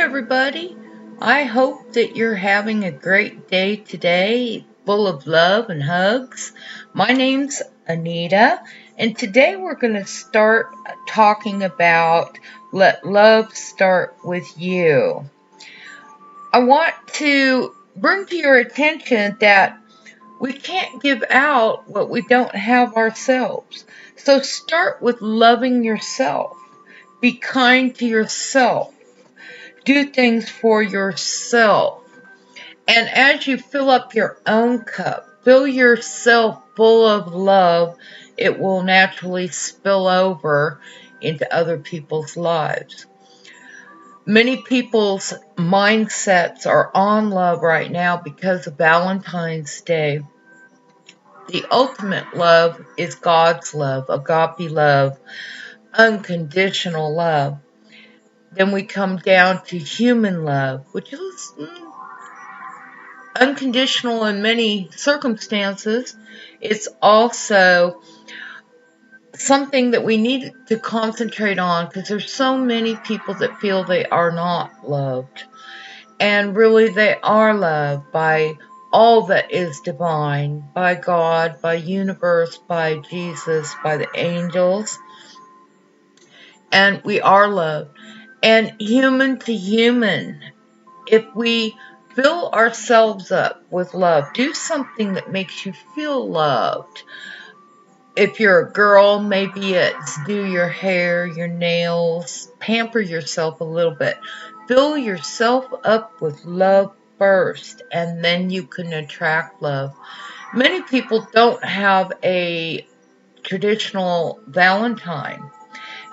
everybody. I hope that you're having a great day today, full of love and hugs. My name's Anita, and today we're going to start talking about let love start with you. I want to bring to your attention that we can't give out what we don't have ourselves. So start with loving yourself. Be kind to yourself. Do things for yourself. And as you fill up your own cup, fill yourself full of love, it will naturally spill over into other people's lives. Many people's mindsets are on love right now because of Valentine's Day. The ultimate love is God's love, agape love, unconditional love. Then we come down to human love, which is unconditional in many circumstances. It's also something that we need to concentrate on because there's so many people that feel they are not loved. And really they are loved by all that is divine, by God, by universe, by Jesus, by the angels. And we are loved. And human to human, if we fill ourselves up with love, do something that makes you feel loved. If you're a girl, maybe it's do your hair, your nails, pamper yourself a little bit. Fill yourself up with love first, and then you can attract love. Many people don't have a traditional Valentine.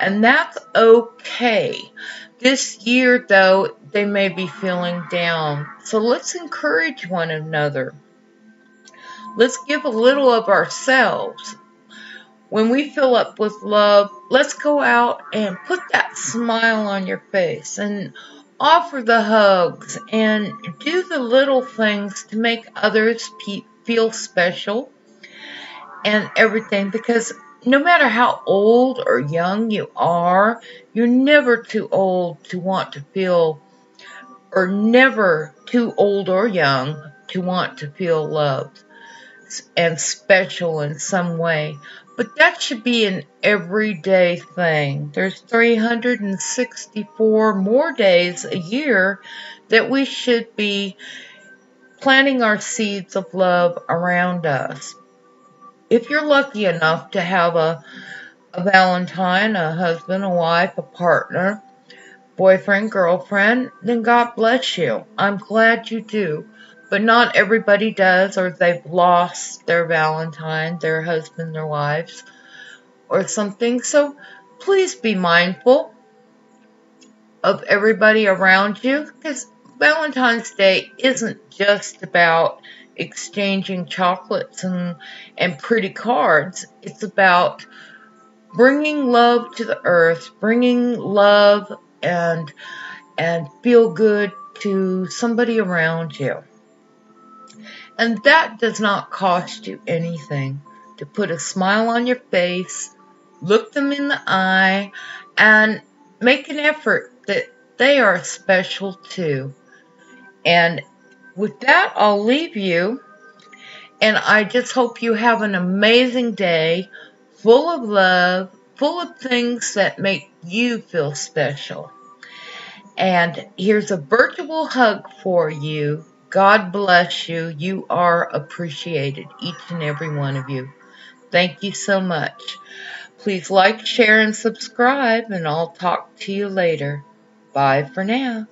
And that's okay. This year, though, they may be feeling down. So let's encourage one another. Let's give a little of ourselves. When we fill up with love, let's go out and put that smile on your face and offer the hugs and do the little things to make others feel special and everything, because no matter how old or young you are, you're never too old to want to feel, or never too old or young to want to feel loved and special in some way. But that should be an everyday thing. There's 364 more days a year that we should be planting our seeds of love around us. If you're lucky enough to have a Valentine, a husband, a wife, a partner, boyfriend, girlfriend, then God bless you. I'm glad you do. But not everybody does, or they've lost their Valentine, their husband, their wives, or something. So please be mindful of everybody around you, because Valentine's Day isn't just about exchanging chocolates and pretty cards. It's about bringing love to the earth, bringing love and feel good to somebody around you. And that does not cost you anything. To put a smile on your face, look them in the eye, and make an effort that they are special too. And with that, I'll leave you. And I just hope you have an amazing day, full of love, full of things that make you feel special. And here's a virtual hug for you. God bless you. You are appreciated, each and every one of you. Thank you so much. Please like, share, and subscribe, and I'll talk to you later. Bye for now.